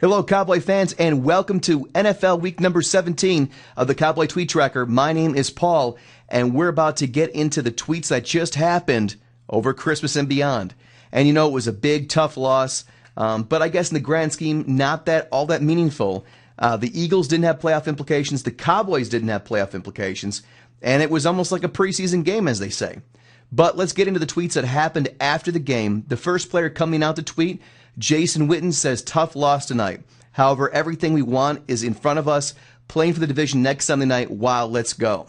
Hello, Cowboy fans, and welcome to NFL Week number 17 of the Cowboy Tweet Tracker. My name is Paul, and we're about to get into the tweets that just happened over Christmas and beyond. And you know, it was a big, tough loss, but I guess in the grand scheme, not that all that meaningful. The Eagles didn't have playoff implications. The Cowboys didn't have playoff implications. And it was almost like a preseason game, as they say. But let's get into the tweets that happened after the game. The first player coming out to tweet, Jason Witten, says, tough loss tonight. However, everything we want is in front of us, playing for the division next Sunday night. Wow, let's go.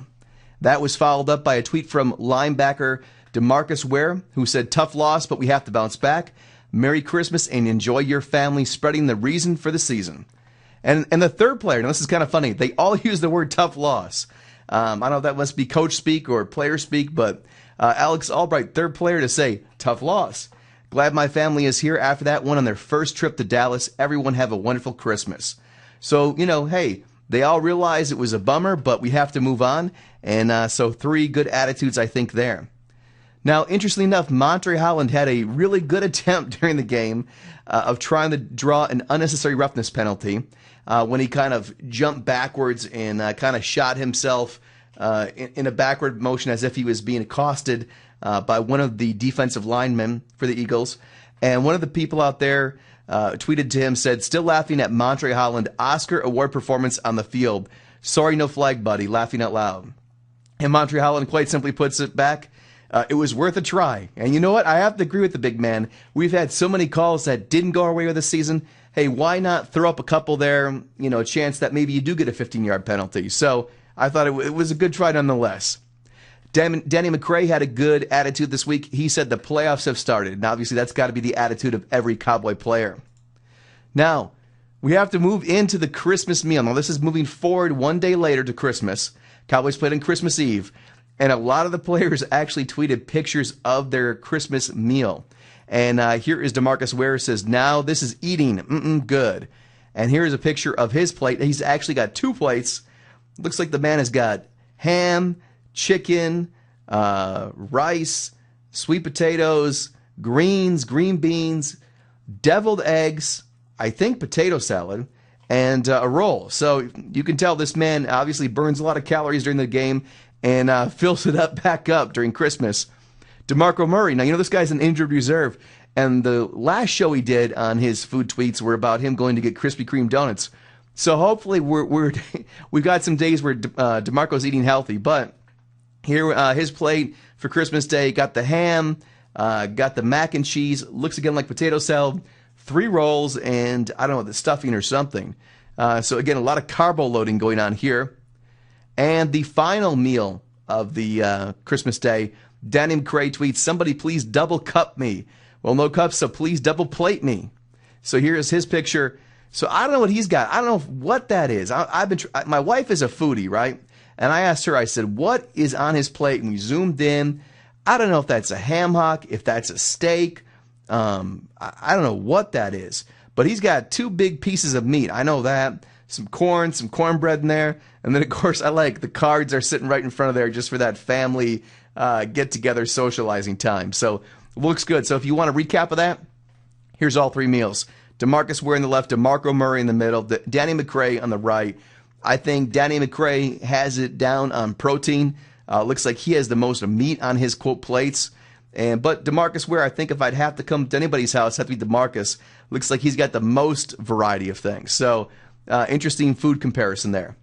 That was followed up by a tweet from linebacker DeMarcus Ware, who said, tough loss, but we have to bounce back. Merry Christmas and enjoy your family, spreading the reason for the season. And the third player, now this is kind of funny, they all use the word tough loss. I don't know if that must be coach speak or player speak, but Alex Albright, third player to say, tough loss. Glad my family is here after that one on their first trip to Dallas. Everyone have a wonderful Christmas. So, you know, hey, they all realize it was a bummer, but we have to move on. And so three good attitudes, I think, there. Now, interestingly enough, Montre Holland had a really good attempt during the game of trying to draw an unnecessary roughness penalty when he kind of jumped backwards and kind of shot himself in a backward motion as if he was being accosted by one of the defensive linemen for the Eagles. And one of the people out there tweeted to him, said, still laughing at Montre Holland, Oscar award performance on the field. Sorry, no flag, buddy, laughing out loud. And Montre Holland quite simply puts it back, it was worth a try. And you know what? I have to agree with the big man. We've had so many calls that didn't go our way this season. Hey, why not throw up a couple there, you know, a chance that maybe you do get a 15-yard penalty. So I thought it was a good try nonetheless. Danny McCray had a good attitude this week. He said the playoffs have started. And obviously that's got to be the attitude of every Cowboy player. Now, we have to move into the Christmas meal. Now, this is moving forward one day later to Christmas. Cowboys played on Christmas Eve. And a lot of the players actually tweeted pictures of their Christmas meal. And here is DeMarcus Ware, says, now this is eating. Good. And here is a picture of his plate. He's actually got two plates. Looks like the man has got ham, chicken, rice, sweet potatoes, greens, green beans, deviled eggs, I think potato salad, and a roll. So you can tell this man obviously burns a lot of calories during the game and fills it up back up during Christmas. DeMarco Murray, now you know this guy's an injured reserve, and the last show he did on his food tweets were about him going to get Krispy Kreme donuts. So hopefully we've got some days where DeMarco's eating healthy, but here, his plate for Christmas Day, got the ham, got the mac and cheese, looks again like potato salad, 3 rolls, and I don't know, the stuffing or something. So again, a lot of carbo loading going on here. And the final meal of the Christmas Day, Danny McCray tweets, somebody please double cup me. Well, no cups, so please double plate me. So here is his picture. So I don't know what he's got. I don't know what that is. My wife is a foodie, right? And I asked her, I said, what is on his plate? And we zoomed in. I don't know if that's a ham hock, if that's a steak. I don't know what that is. But he's got 2 big pieces of meat. I know that. Some corn, some cornbread in there. And then, of course, I like the cards are sitting right in front of there just for that family get-together socializing time. So it looks good. So if you want a recap of that, here's all 3 meals. DeMarcus Ware on the left, DeMarco Murray in the middle, Danny McCray on the right. I think Danny McCray has it down on protein. Looks like he has the most meat on his, quote, plates. But DeMarcus Ware, I think if I'd have to come to anybody's house, it'd have to be DeMarcus. Looks like he's got the most variety of things. So interesting food comparison there.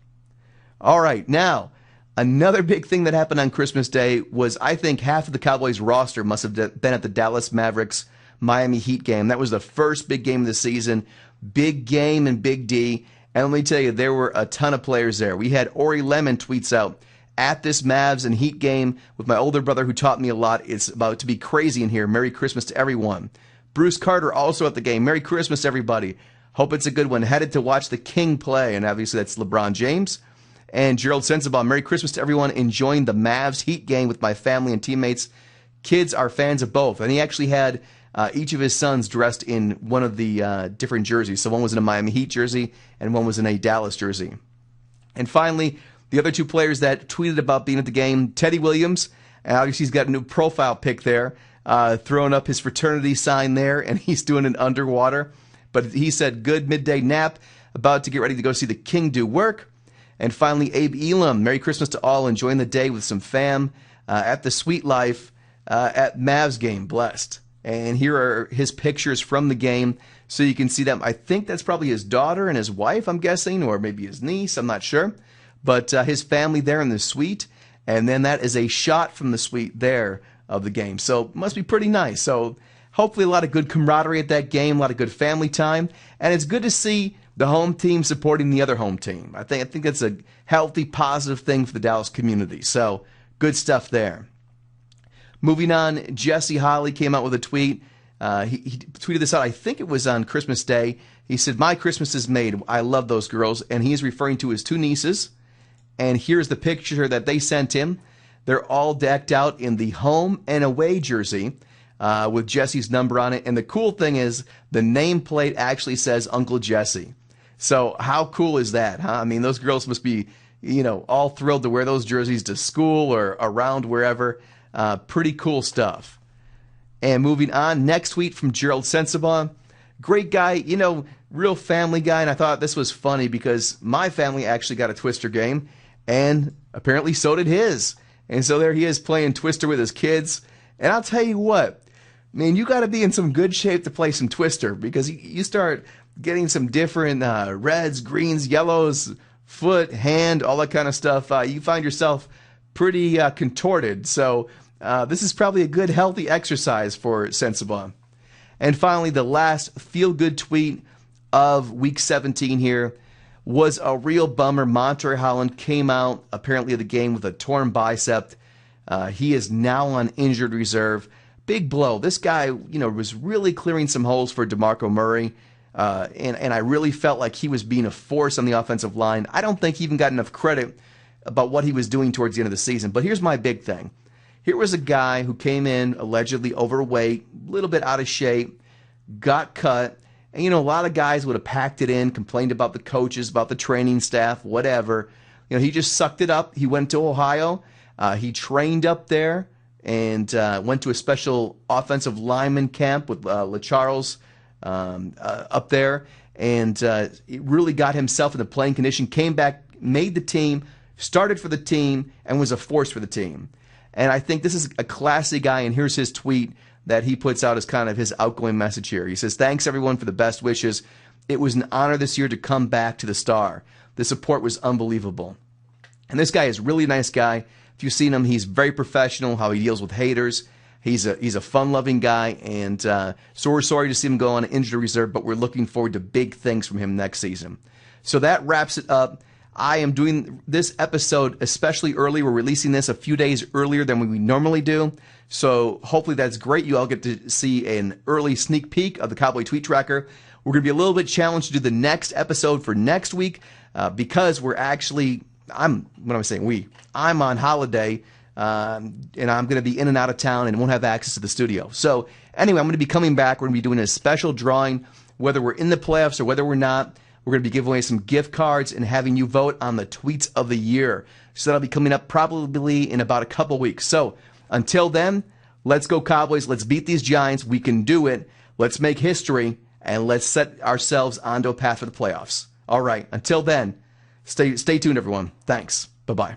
All right, now, another big thing that happened on Christmas Day was I think half of the Cowboys roster must have been at the Dallas Mavericks Miami Heat game. That was the first big game of the season. Big game and Big D. And let me tell you, there were a ton of players there. We had Ori Lemon tweets out, at this Mavs and Heat game with my older brother who taught me a lot. It's about to be crazy in here. Merry Christmas to everyone. Bruce Carter also at the game. Merry Christmas, everybody. Hope it's a good one. Headed to watch the King play, and obviously that's LeBron James. And Gerald Sensabaugh, Merry Christmas to everyone enjoying the Mavs Heat game with my family and teammates. Kids are fans of both. And he actually had each of his sons dressed in one of the different jerseys. So one was in a Miami Heat jersey and one was in a Dallas jersey. And finally, the other 2 players that tweeted about being at the game, Teddy Williams, obviously he's got a new profile pic there, throwing up his fraternity sign there, and he's doing it underwater. But he said, good midday nap, about to get ready to go see the King do work. And finally, Abe Elam, Merry Christmas to all, enjoying the day with some fam at the Sweet Life at Mavs game, blessed. And here are his pictures from the game, so you can see them. I think that's probably his daughter and his wife, I'm guessing, or maybe his niece, I'm not sure. But his family there in the suite, and then that is a shot from the suite there of the game. So it must be pretty nice. So hopefully a lot of good camaraderie at that game, a lot of good family time, and it's good to see the home team supporting the other home team. I think that's a healthy, positive thing for the Dallas community. So good stuff there. Moving on, Jesse Holly came out with a tweet. He tweeted this out, I think it was on Christmas Day. He said, my Christmas is made. I love those girls. And he's referring to his two nieces. And here's the picture that they sent him. They're all decked out in the home and away jersey with Jesse's number on it. And the cool thing is the nameplate actually says Uncle Jesse. So how cool is that, huh? I mean, those girls must be, all thrilled to wear those jerseys to school or around wherever. Pretty cool stuff. And moving on, next tweet from Gerald Sensabaugh. Great guy, real family guy. And I thought this was funny because my family actually got a Twister game, and apparently so did his. And so there he is playing Twister with his kids. And I'll tell you what, man, you got to be in some good shape to play some Twister, because you start getting some different reds, greens, yellows, foot, hand, all that kind of stuff. You find yourself pretty contorted. So this is probably a good, healthy exercise for Sensabaugh. And finally, the last feel-good tweet of Week 17 here was a real bummer. Montre Holland came out, apparently, of the game with a torn bicep. He is now on injured reserve. Big blow. This guy, was really clearing some holes for DeMarco Murray. And I really felt like he was being a force on the offensive line. I don't think he even got enough credit about what he was doing towards the end of the season. But here's my big thing. Here was a guy who came in allegedly overweight, a little bit out of shape, got cut. And, a lot of guys would have packed it in, complained about the coaches, about the training staff, whatever. He just sucked it up. He went to Ohio. He trained up there and went to a special offensive lineman camp with LaCharles up there. And it really got himself into playing condition, came back, made the team, started for the team, and was a force for the team. And I think this is a classy guy, and here's his tweet that he puts out as kind of his outgoing message here. He says, thanks, everyone, for the best wishes. It was an honor this year to come back to the Star. The support was unbelievable. And this guy is a really nice guy. If you've seen him, he's very professional, how he deals with haters. He's a fun-loving guy, and so we're sorry to see him go on injured reserve, but we're looking forward to big things from him next season. So that wraps it up. I am doing this episode especially early. We're releasing this a few days earlier than we normally do. So hopefully that's great. You all get to see an early sneak peek of the Cowboy Tweet Tracker. We're going to be a little bit challenged to do the next episode for next week because we're actually, I'm on holiday and I'm going to be in and out of town and won't have access to the studio. So anyway, I'm going to be coming back. We're going to be doing a special drawing, whether we're in the playoffs or whether we're not. We're going to be giving away some gift cards and having you vote on the tweets of the year. So that'll be coming up probably in about a couple weeks. So until then, let's go Cowboys. Let's beat these Giants. We can do it. Let's make history, and let's set ourselves onto a path for the playoffs. All right. Until then, stay tuned, everyone. Thanks. Bye-bye.